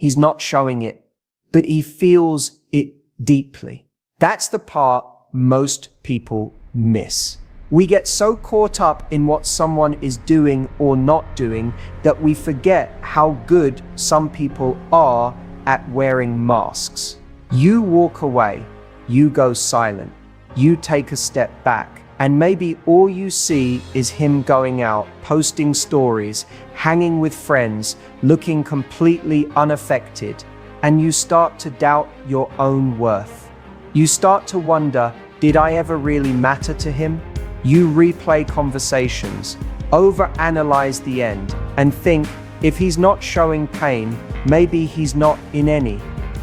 He's not showing it, but he feels it deeply. That's the part most people miss. We get so caught up in what someone is doing or not doing that we forget how good some people are at wearing masks. You walk away, you go silent, you take a step back, and maybe all you see is him going out, posting stories, hanging with friends, looking completely unaffected, and you start to doubt your own worth. You start to wonder, did I ever really matter to him? You replay conversations, overanalyze the end, and think, if he's not showing pain, maybe he's not in any.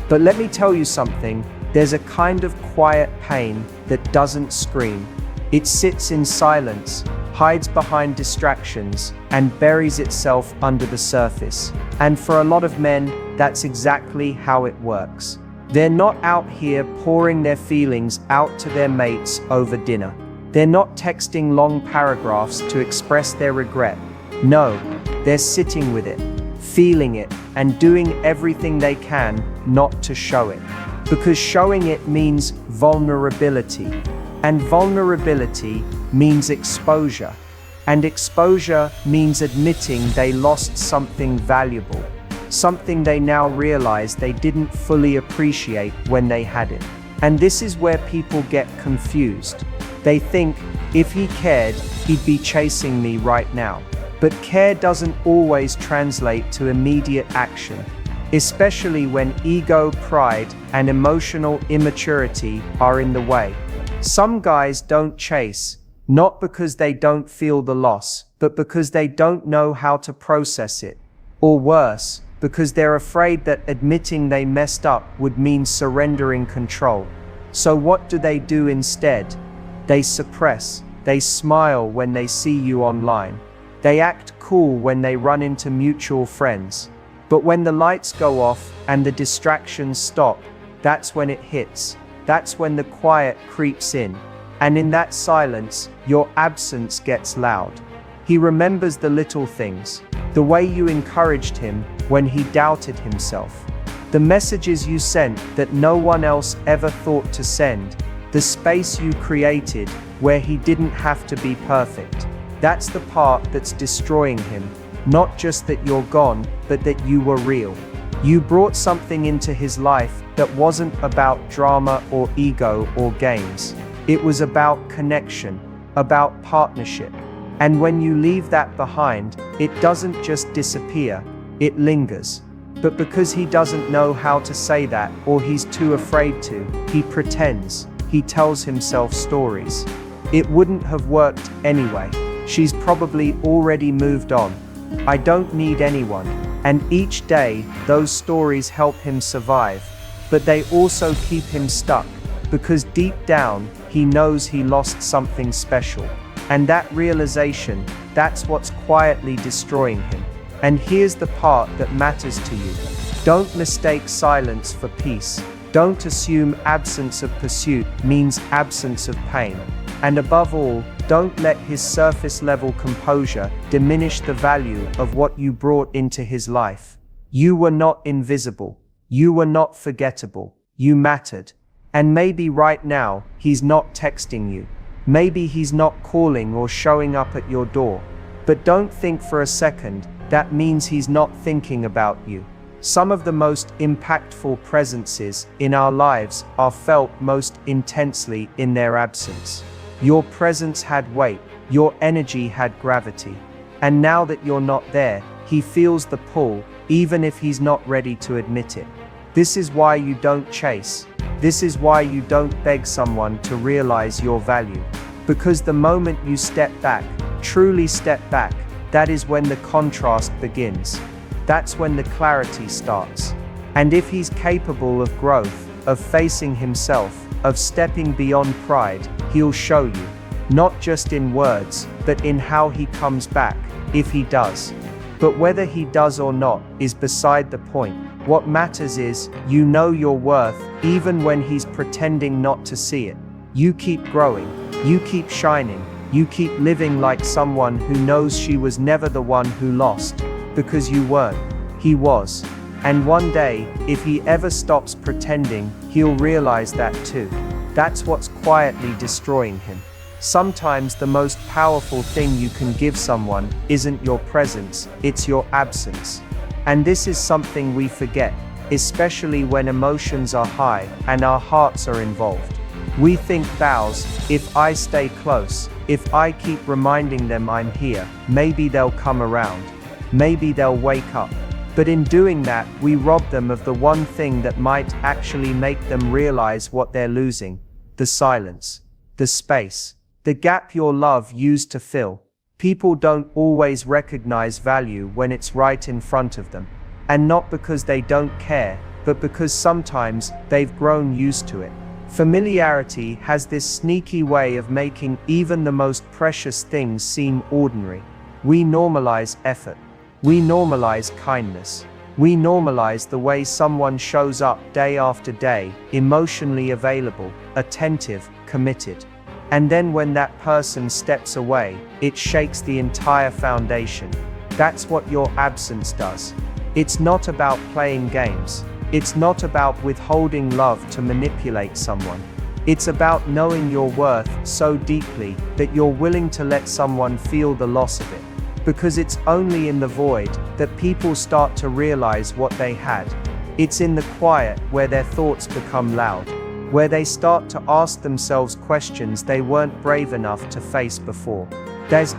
But let me tell you something, there's a kind of quiet pain that doesn't scream. It sits in silence, hides behind distractions, and buries itself under the surface. And for a lot of men, that's exactly how it works. They're not out here pouring their feelings out to their mates over dinner. They're not texting long paragraphs to express their regret. No, they're sitting with it, feeling it, and doing everything they can not to show it. Because showing it means vulnerability. And vulnerability means exposure. And exposure means admitting they lost something valuable. Something they now realize they didn't fully appreciate when they had it. And this is where people get confused. They think, if he cared, he'd be chasing me right now. But care doesn't always translate to immediate action, especially when ego, pride, and emotional immaturity are in the way. Some guys don't chase, not because they don't feel the loss, but because they don't know how to process it. Or worse, because they're afraid that admitting they messed up would mean surrendering control. So what do they do instead? They suppress. They smile when they see you online. They act cool when they run into mutual friends. But when the lights go off and the distractions stop, that's when it hits. That's when the quiet creeps in. And in that silence, your absence gets loud. He remembers the little things, the way you encouraged him when he doubted himself, the messages you sent that no one else ever thought to send, the space you created where he didn't have to be perfect. That's the part that's destroying him. Not just that you're gone, but that you were real. You brought something into his life that wasn't about drama or ego or games. It was about connection, about partnership. And when you leave that behind, it doesn't just disappear, it lingers. But because he doesn't know how to say that, or he's too afraid to, he pretends, he tells himself stories. It wouldn't have worked anyway. She's probably already moved on. I don't need anyone. And each day, those stories help him survive. But they also keep him stuck, because deep down, he knows he lost something special. And that realization, that's what's quietly destroying him. And here's the part that matters to you. Don't mistake silence for peace. Don't assume absence of pursuit means absence of pain. And above all, don't let his surface level composure diminish the value of what you brought into his life. You were not invisible. You were not forgettable. You mattered. And maybe right now, he's not texting you. Maybe he's not calling or showing up at your door. But don't think for a second that means he's not thinking about you. Some of the most impactful presences in our lives are felt most intensely in their absence. Your presence had weight, your energy had gravity. And now that you're not there, he feels the pull, even if he's not ready to admit it. This is why you don't chase. This is why you don't beg someone to realize your value. Because the moment you step back, truly step back, that is when the contrast begins. That's when the clarity starts. And if he's capable of growth, of facing himself, of stepping beyond pride, he'll show you. Not just in words, but in how he comes back, if he does. But whether he does or not is beside the point. What matters is, you know your worth, even when he's pretending not to see it. You keep growing, you keep shining, you keep living like someone who knows she was never the one who lost. Because you weren't. He was. And one day, if he ever stops pretending, he'll realize that too. That's what's quietly destroying him. Sometimes the most powerful thing you can give someone isn't your presence, it's your absence. And this is something we forget, especially when emotions are high and our hearts are involved. We think vows, if I stay close, if I keep reminding them I'm here, maybe they'll come around, maybe they'll wake up. But in doing that, we rob them of the one thing that might actually make them realize what they're losing: the silence, the space, the gap your love used to fill. People don't always recognize value when it's right in front of them. And not because they don't care, but because sometimes they've grown used to it. Familiarity has this sneaky way of making even the most precious things seem ordinary. We normalize effort. We normalize kindness. We normalize the way someone shows up day after day, emotionally available, attentive, committed. And then when that person steps away, it shakes the entire foundation. That's what your absence does. It's not about playing games. It's not about withholding love to manipulate someone. It's about knowing your worth so deeply that you're willing to let someone feel the loss of it. Because it's only in the void that people start to realize what they had. It's in the quiet where their thoughts become loud, where they start to ask themselves questions they weren't brave enough to face before. There's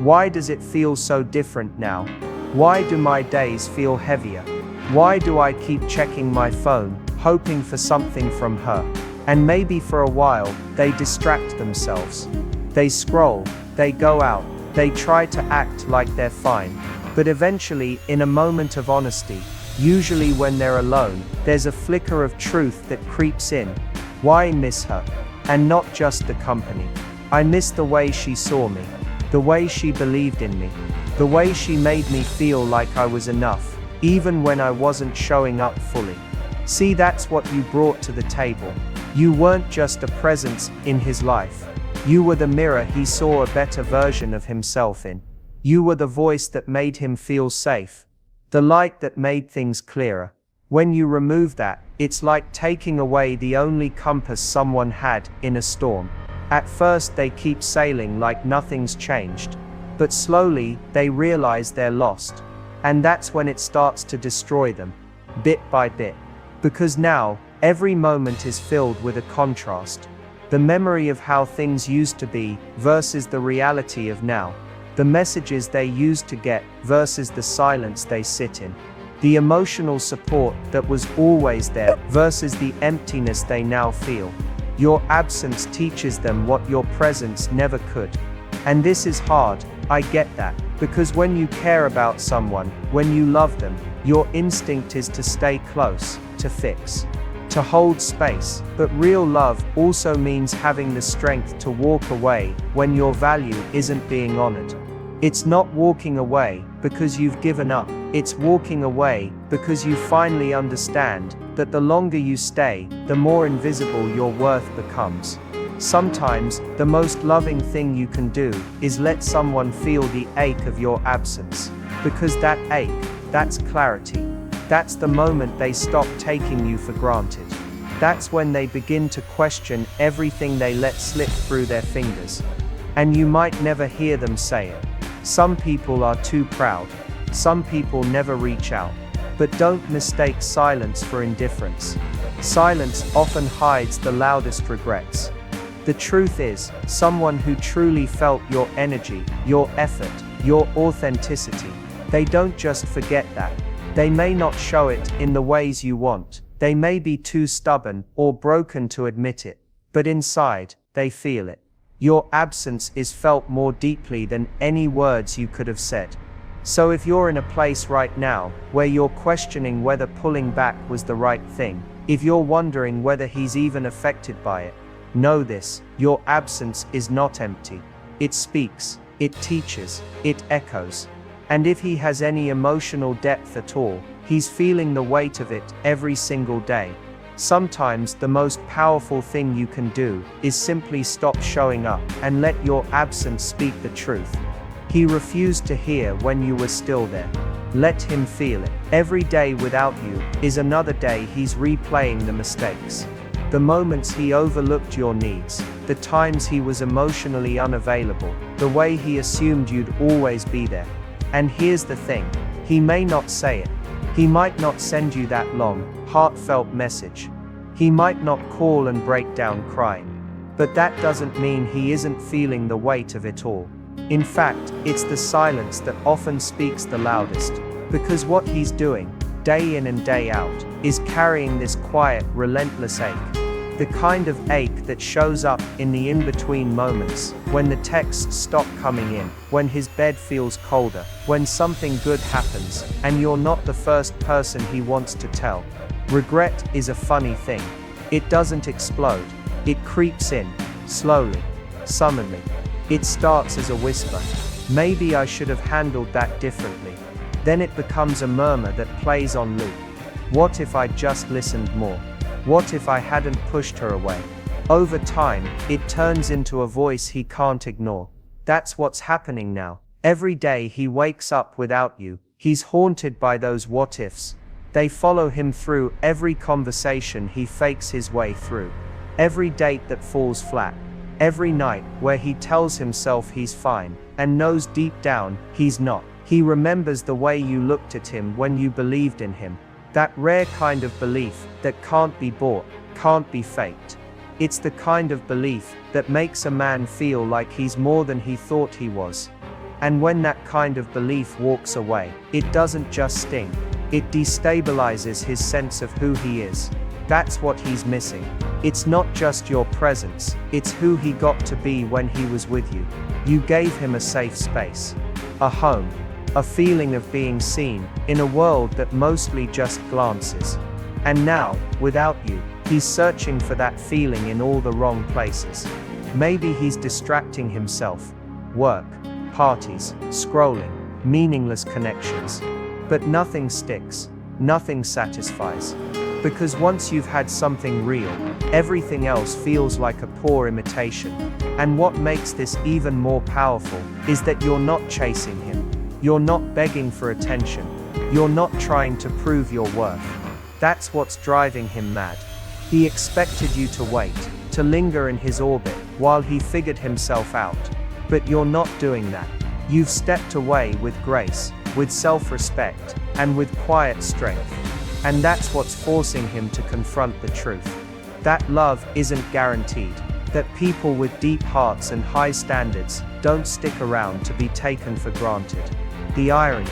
why does it feel so different now? Why do my days feel heavier? Why do I keep checking my phone, hoping for something from her? And maybe for a while, they distract themselves. They scroll, they go out, they try to act like they're fine. But eventually, in a moment of honesty, usually when they're alone, there's a flicker of truth that creeps in. Why miss her? And not just the company. I miss the way she saw me, the way she believed in me, the way she made me feel like I was enough, even when I wasn't showing up fully. See, that's what you brought to the table. You weren't just a presence in his life. You were the mirror he saw a better version of himself in. You were the voice that made him feel safe, the light that made things clearer. When you remove that, it's like taking away the only compass someone had in a storm. At first they keep sailing like nothing's changed, but slowly they realize they're lost. And that's when it starts to destroy them, bit by bit. Because now, every moment is filled with a contrast. The memory of how things used to be versus the reality of now. The messages they used to get versus the silence they sit in. The emotional support that was always there versus the emptiness they now feel. Your absence teaches them what your presence never could. And this is hard, I get that, because when you care about someone, when you love them, your instinct is to stay close, to fix, to hold space. But real love also means having the strength to walk away when your value isn't being honored. It's not walking away because you've given up. It's walking away because you finally understand that the longer you stay, the more invisible your worth becomes. Sometimes, the most loving thing you can do is let someone feel the ache of your absence. Because that ache, that's clarity. That's the moment they stop taking you for granted. That's when they begin to question everything they let slip through their fingers. And you might never hear them say it. Some people are too proud. Some people never reach out. But don't mistake silence for indifference. Silence often hides the loudest regrets. The truth is, someone who truly felt your energy, your effort, your authenticity, they don't just forget that. They may not show it in the ways you want. They may be too stubborn or broken to admit it. But inside, they feel it. Your absence is felt more deeply than any words you could have said. So if you're in a place right now where you're questioning whether pulling back was the right thing, if you're wondering whether he's even affected by it, know this: your absence is not empty. It speaks, it teaches, it echoes. And if he has any emotional depth at all, he's feeling the weight of it every single day. Sometimes the most powerful thing you can do is simply stop showing up and let your absence speak the truth. He refused to hear when you were still there. Let him feel it. Every day without you is another day he's replaying the mistakes. The moments he overlooked your needs, the times he was emotionally unavailable, the way he assumed you'd always be there. And here's the thing, he may not say it. He might not send you that long, heartfelt message. He might not call and break down crying. But that doesn't mean he isn't feeling the weight of it all. In fact, it's the silence that often speaks the loudest, because what he's doing, day in and day out, is carrying this quiet, relentless ache. The kind of ache that shows up in the in-between moments, when the texts stop coming in, when his bed feels colder, when something good happens, and you're not the first person he wants to tell. Regret is a funny thing. It doesn't explode. It creeps in, slowly, sullenly. It starts as a whisper. Maybe I should have handled that differently. Then it becomes a murmur that plays on loop. What if I'd just listened more? What if I hadn't pushed her away? Over time, it turns into a voice he can't ignore. That's what's happening now. Every day he wakes up without you, he's haunted by those what ifs. They follow him through every conversation he fakes his way through. Every date that falls flat. Every night where he tells himself he's fine, and knows deep down he's not. He remembers the way you looked at him when you believed in him. That rare kind of belief that can't be bought, can't be faked. It's the kind of belief that makes a man feel like he's more than he thought he was. And when that kind of belief walks away, it doesn't just sting. It destabilizes his sense of who he is. That's what he's missing. It's not just your presence, it's who he got to be when he was with you. You gave him a safe space, a home, a feeling of being seen, in a world that mostly just glances. And now, without you, he's searching for that feeling in all the wrong places. Maybe he's distracting himself. Work, parties, scrolling, meaningless connections. But nothing sticks, nothing satisfies. Because once you've had something real, everything else feels like a poor imitation. And what makes this even more powerful is that you're not chasing him. You're not begging for attention. You're not trying to prove your worth. That's what's driving him mad. He expected you to wait, to linger in his orbit, while he figured himself out. But you're not doing that. You've stepped away with grace, with self-respect, and with quiet strength. And that's what's forcing him to confront the truth. That love isn't guaranteed. That people with deep hearts and high standards don't stick around to be taken for granted. The irony.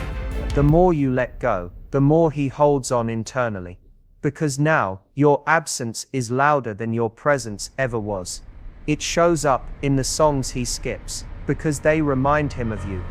The more you let go, the more he holds on internally. Because now, your absence is louder than your presence ever was. It shows up in the songs he skips, because they remind him of you.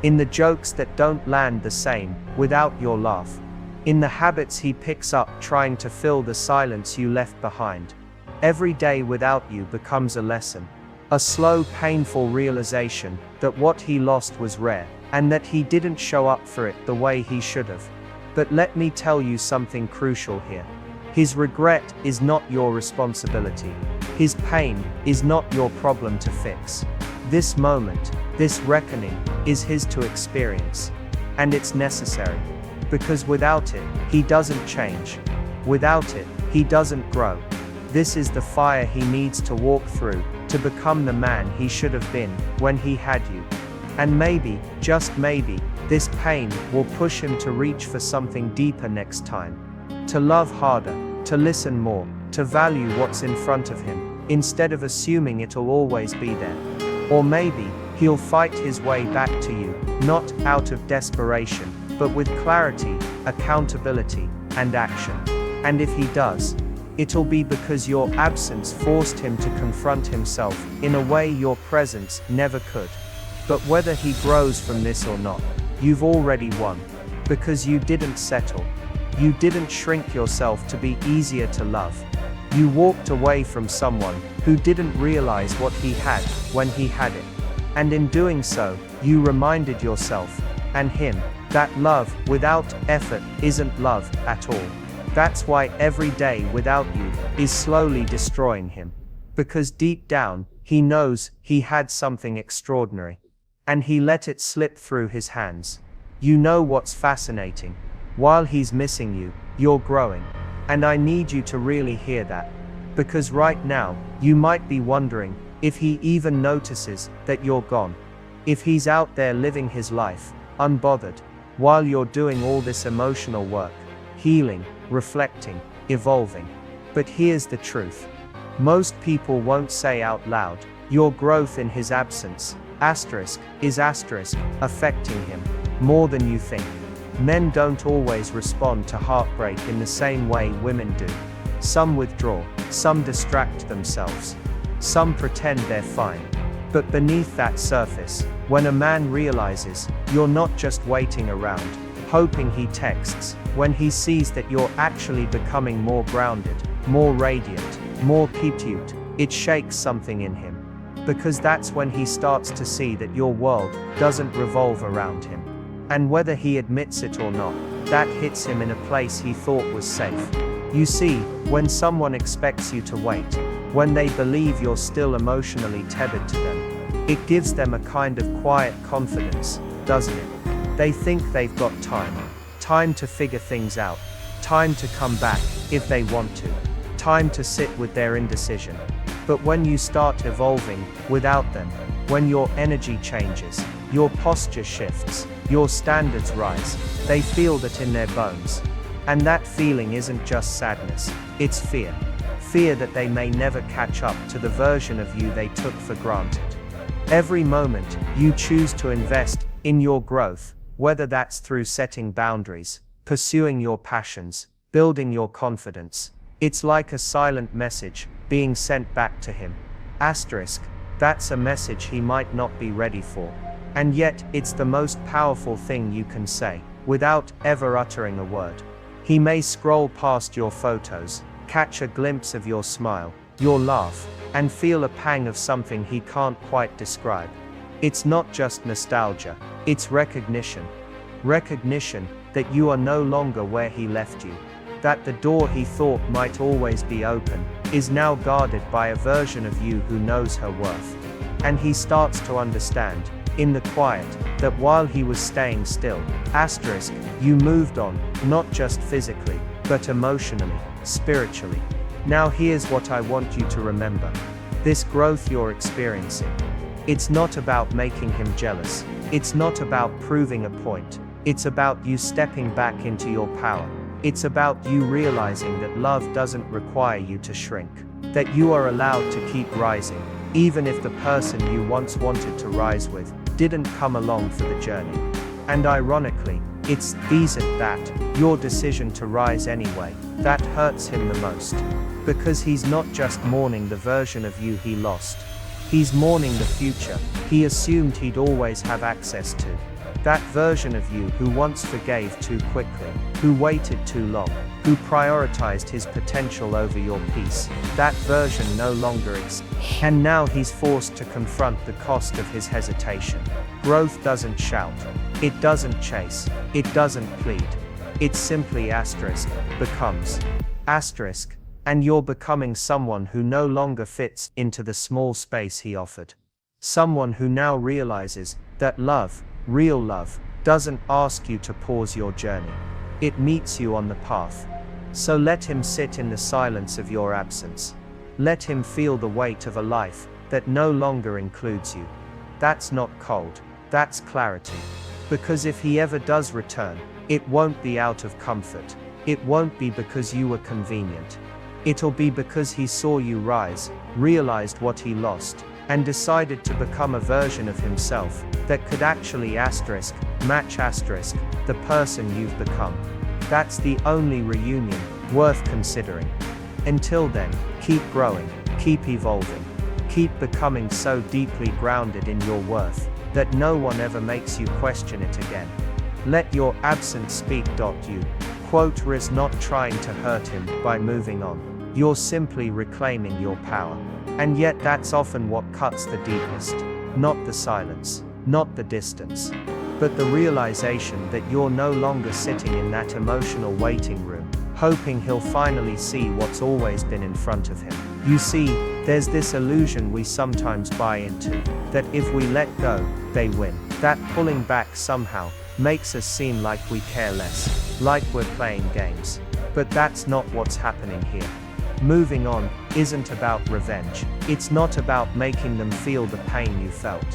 In the jokes that don't land the same, without your laugh. In the habits he picks up trying to fill the silence you left behind. Every day without you becomes a lesson. A slow, painful realization that what he lost was rare, and that he didn't show up for it the way he should have. But let me tell you something crucial here. His regret is not your responsibility. His pain is not your problem to fix. This moment, this reckoning, is his to experience. And it's necessary. Because without it, he doesn't change. Without it, he doesn't grow. This is the fire he needs to walk through, to become the man he should have been, when he had you. And maybe, just maybe, this pain will push him to reach for something deeper next time. To love harder, to listen more, to value what's in front of him, instead of assuming it'll always be there. Or maybe, he'll fight his way back to you, not out of desperation, but with clarity, accountability, and action. And if he does, it'll be because your absence forced him to confront himself in a way your presence never could. But whether he grows from this or not, you've already won. Because you didn't settle. You didn't shrink yourself to be easier to love. You walked away from someone who didn't realize what he had when he had it. And in doing so, you reminded yourself, and him, that love without effort isn't love at all. That's why every day without you is slowly destroying him. Because deep down, he knows he had something extraordinary. And he let it slip through his hands. You know what's fascinating? While he's missing you, you're growing. And I need you to really hear that. Because right now, you might be wondering if he even notices that you're gone. If he's out there living his life, unbothered, while you're doing all this emotional work, healing, reflecting, evolving. But here's the truth. Most people won't say out loud, your growth in his absence, is affecting him more than you think. Men don't always respond to heartbreak in the same way women do. Some withdraw, some distract themselves, some pretend they're fine. But beneath that surface, when a man realizes you're not just waiting around, hoping he texts, when he sees that you're actually becoming more grounded, more radiant, more cute, it shakes something in him. Because that's when he starts to see that your world doesn't revolve around him. And whether he admits it or not, that hits him in a place he thought was safe. You see, when someone expects you to wait, when they believe you're still emotionally tethered to them, it gives them a kind of quiet confidence, doesn't it? They think they've got time to figure things out, time to come back, if they want to, time to sit with their indecision. But when you start evolving, without them, when your energy changes, your posture shifts, your standards rise, they feel that in their bones. And that feeling isn't just sadness, it's fear. Fear that they may never catch up to the version of you they took for granted. Every moment you choose to invest in your growth, whether that's through setting boundaries, pursuing your passions, building your confidence, it's like a silent message being sent back to him. That's a message he might not be ready for. And yet, it's the most powerful thing you can say, without ever uttering a word. He may scroll past your photos, catch a glimpse of your smile, your laugh, and feel a pang of something he can't quite describe. It's not just nostalgia, it's recognition. Recognition that you are no longer where he left you. That the door he thought might always be open, is now guarded by a version of you who knows her worth. And he starts to understand, in the quiet, that while he was staying still, you moved on, not just physically, but emotionally, spiritually. Now here's what I want you to remember. This growth you're experiencing. It's not about making him jealous. It's not about proving a point. It's about you stepping back into your power. It's about you realizing that love doesn't require you to shrink. That you are allowed to keep rising, even if the person you once wanted to rise with didn't come along for the journey. And ironically, it's your decision to rise anyway, that hurts him the most. Because he's not just mourning the version of you he lost. He's mourning the future he assumed he'd always have access to. That version of you who once forgave too quickly, who waited too long, who prioritized his potential over your peace, that version no longer exists. And now he's forced to confront the cost of his hesitation. Growth doesn't shout. It doesn't chase. It doesn't plead. It simply becomes. And you're becoming someone who no longer fits into the small space he offered. Someone who now realizes that love, real love, doesn't ask you to pause your journey. It meets you on the path. So let him sit in the silence of your absence. Let him feel the weight of a life that no longer includes you. That's not cold, that's clarity. Because if he ever does return, it won't be out of comfort. It won't be because you were convenient. It'll be because he saw you rise, realized what he lost, and decided to become a version of himself that could actually match the person you've become. That's the only reunion worth considering. Until then, keep growing, keep evolving, keep becoming so deeply grounded in your worth that no one ever makes you question it again. Let your absence speak. You is not trying to hurt him by moving on. You're simply reclaiming your power. And yet that's often what cuts the deepest. Not the silence, not the distance, but the realization that you're no longer sitting in that emotional waiting room, hoping he'll finally see what's always been in front of him. You see, there's this illusion we sometimes buy into, that if we let go, they win. That pulling back somehow makes us seem like we care less, like we're playing games. But that's not what's happening here. Moving on isn't about revenge. It's not about making them feel the pain you felt.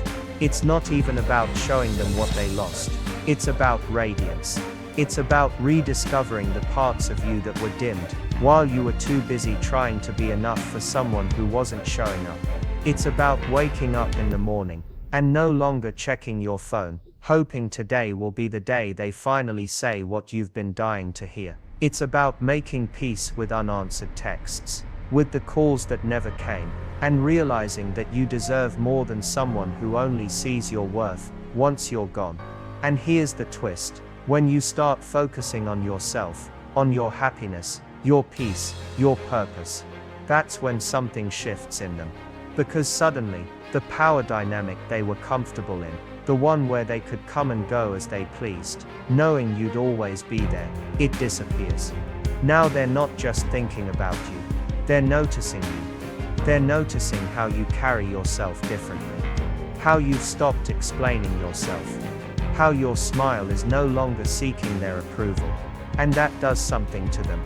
It's not even about showing them what they lost. It's about radiance. It's about rediscovering the parts of you that were dimmed, while you were too busy trying to be enough for someone who wasn't showing up. It's about waking up in the morning, and no longer checking your phone, hoping today will be the day they finally say what you've been dying to hear. It's about making peace with unanswered texts, with the calls that never came, and realizing that you deserve more than someone who only sees your worth once you're gone. And here's the twist: when you start focusing on yourself, on your happiness, your peace, your purpose, that's when something shifts in them. Because suddenly, the power dynamic they were comfortable in, the one where they could come and go as they pleased, knowing you'd always be there, it disappears. Now they're not just thinking about you, they're noticing you. They're noticing how you carry yourself differently, how you've stopped explaining yourself, how your smile is no longer seeking their approval. And that does something to them.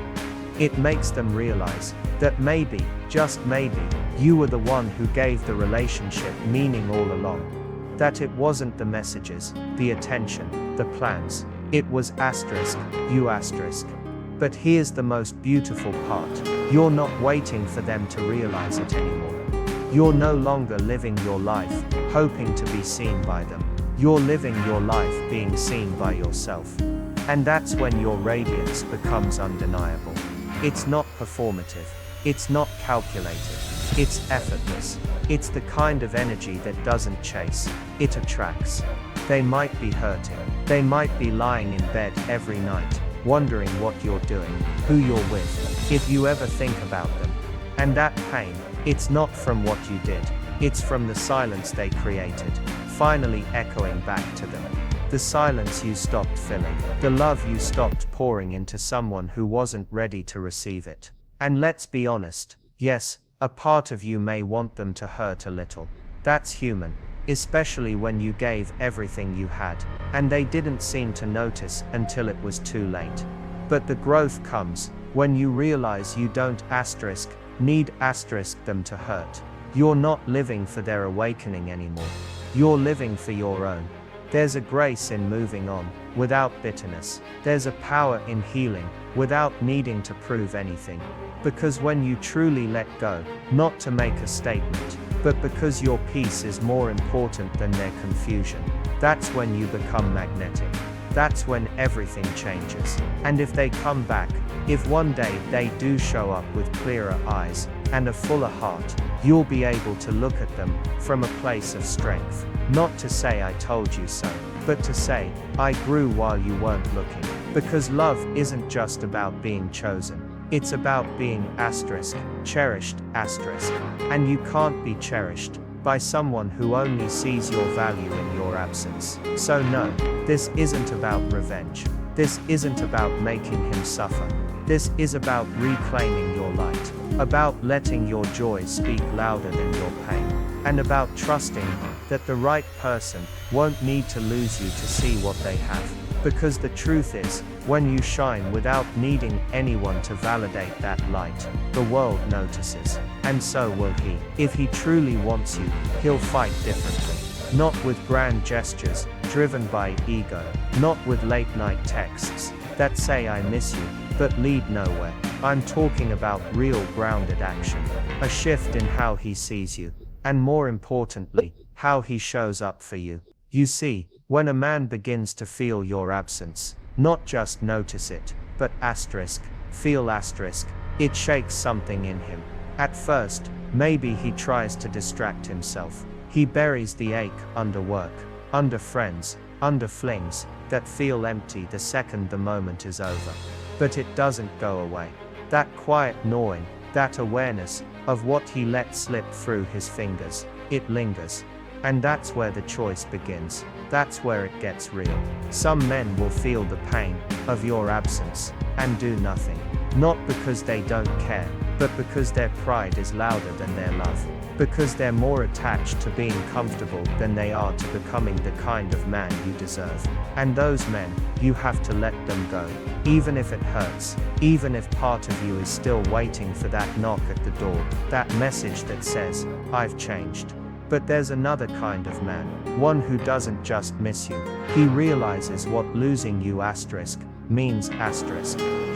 It makes them realize that maybe, just maybe, you were the one who gave the relationship meaning all along. That it wasn't the messages, the attention, the plans. It was you. But here's the most beautiful part. You're not waiting for them to realize it anymore. You're no longer living your life, hoping to be seen by them. You're living your life being seen by yourself. And that's when your radiance becomes undeniable. It's not performative. It's not calculated. It's effortless. It's the kind of energy that doesn't chase, it attracts. They might be hurting. They might be lying in bed every night, wondering what you're doing, who you're with, if you ever think about them. And that pain, it's not from what you did. It's from the silence they created, finally echoing back to them. The silence you stopped filling, the love you stopped pouring into someone who wasn't ready to receive it. And let's be honest, yes, a part of you may want them to hurt a little. That's human, especially when you gave everything you had, and they didn't seem to notice until it was too late. But the growth comes when you realize you don't need them to hurt. You're not living for their awakening anymore. You're living for your own. There's a grace in moving on, without bitterness. There's a power in healing, without needing to prove anything. Because when you truly let go, not to make a statement, but because your peace is more important than their confusion, that's when you become magnetic. That's when everything changes. And if they come back, if one day they do show up with clearer eyes and a fuller heart, you'll be able to look at them from a place of strength. Not to say I told you so, but to say, I grew while you weren't looking. Because love isn't just about being chosen. It's about being cherished. And you can't be cherished by someone who only sees your value in your absence. So no, this isn't about revenge. This isn't about making him suffer. This is about reclaiming your light, about letting your joy speak louder than your pain, and about trusting that the right person won't need to lose you to see what they have. Because the truth is, when you shine without needing anyone to validate that light, the world notices. And so will he. If he truly wants you, he'll fight differently. Not with grand gestures, driven by ego. Not with late-night texts that say I miss you, but lead nowhere. I'm talking about real grounded action. A shift in how he sees you. And more importantly, how he shows up for you. You see, when a man begins to feel your absence, not just notice it, but feel it shakes something in him. At first, maybe he tries to distract himself. He buries the ache under work, under friends, under flings that feel empty the second the moment is over. But it doesn't go away. That quiet gnawing, that awareness of what he let slip through his fingers, it lingers. And that's where the choice begins. That's where it gets real. Some men will feel the pain of your absence and do nothing. Not because they don't care, but because their pride is louder than their love. Because they're more attached to being comfortable than they are to becoming the kind of man you deserve. And those men, you have to let them go. Even if it hurts, even if part of you is still waiting for that knock at the door, that message that says, I've changed. But there's another kind of man, one who doesn't just miss you. He realizes what losing you means.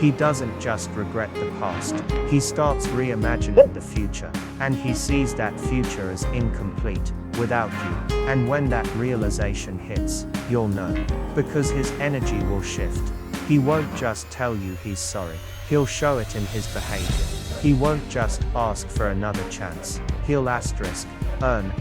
He doesn't just regret the past. He starts reimagining the future, and he sees that future as incomplete without you. And when that realization hits, you'll know. Because his energy will shift. He won't just tell you he's sorry. He'll show it in his behavior. He won't just ask for another chance. He'll earn.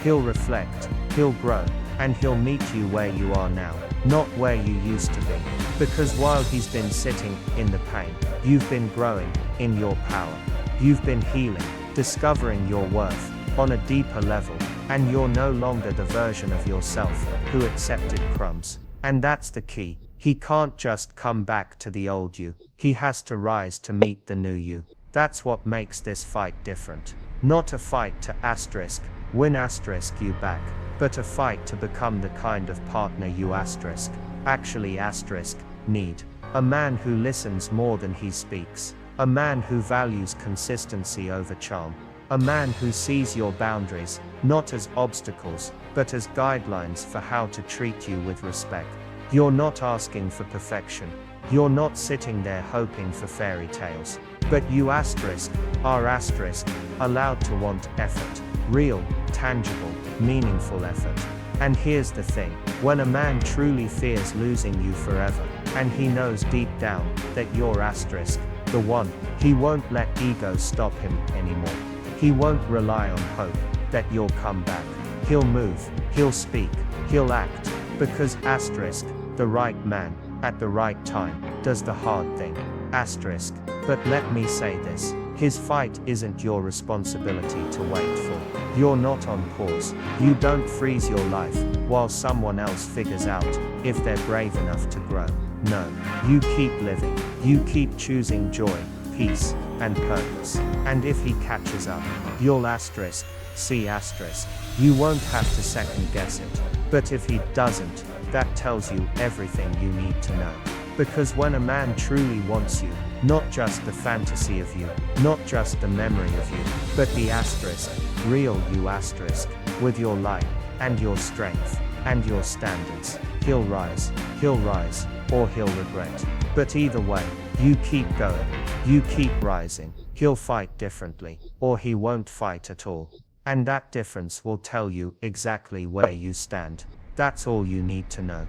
He'll reflect. He'll grow. And he'll meet you where you are now, not where you used to be. Because while he's been sitting in the pain, you've been growing in your power. You've been healing, discovering your worth on a deeper level, and you're no longer the version of yourself who accepted crumbs. And that's the key. He can't just come back to the old you. He has to rise to meet the new you. That's what makes this fight different. Not a fight to win you back, but a fight to become the kind of partner you actually need. A man who listens more than he speaks. A man who values consistency over charm. A man who sees your boundaries, not as obstacles, but as guidelines for how to treat you with respect. You're not asking for perfection. You're not sitting there hoping for fairy tales. But you are allowed to want effort. Real, tangible, meaningful effort. And here's the thing, when a man truly fears losing you forever, and he knows deep down that you're the one, he won't let ego stop him anymore. He won't rely on hope that you'll come back. He'll move, he'll speak, he'll act, because the right man, at the right time, does the hard thing. But let me say this, his fight isn't your responsibility to wait for. You're not on pause. You don't freeze your life while someone else figures out if they're brave enough to grow. No, you keep living. You keep choosing joy, peace, and purpose. And if he catches up, you'll you won't have to second guess it. But if he doesn't, that tells you everything you need to know. Because when a man truly wants you, not just the fantasy of you, not just the memory of you, but the real you with your light, and your strength, and your standards, he'll rise, or he'll regret. But either way, you keep going, you keep rising. He'll fight differently, or he won't fight at all. And that difference will tell you exactly where you stand. That's all you need to know.